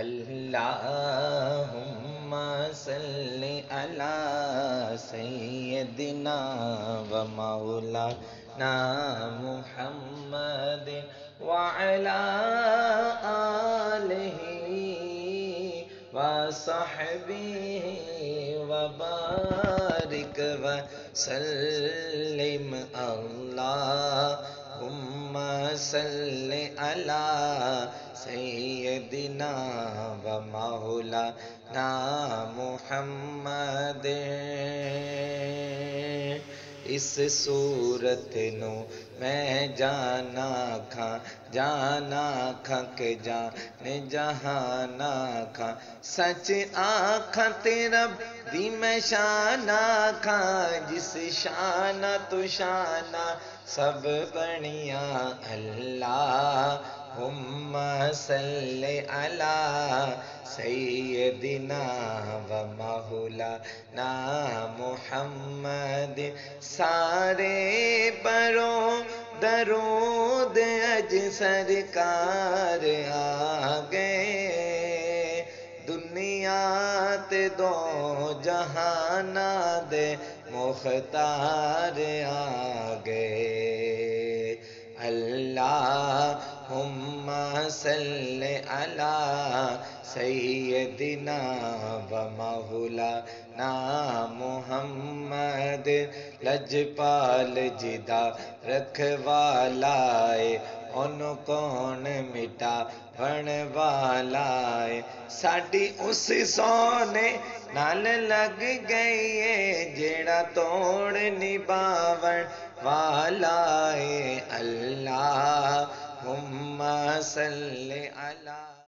اللہم صلی علی سیدنا و مولانا محمد وعلی آلہ وصحبہ وبارک وسلم اللہم صلی علی سیدنا و مولانا محمد اس صورت نو میں جانا کھاں کہ جان جہانا کھاں سچ آکھاں تے رب دی میں شانا کھاں جس شانہ تو شانہ سب بنیا اللہم صلی علی سیدنا و مولانا محمد سارے بروں درود اج سرکار آگئے دنیا تے دو جہانا دے مختار آگئے اللہم صلی علی سیدنا و مولانا محمد لجپال جدا رکھوالائے انہوں کون مٹا بن والائے ساڈی اس سونے نال لگ گئی ہے جیڑا توڑ نباون والائے اللہم صلی علی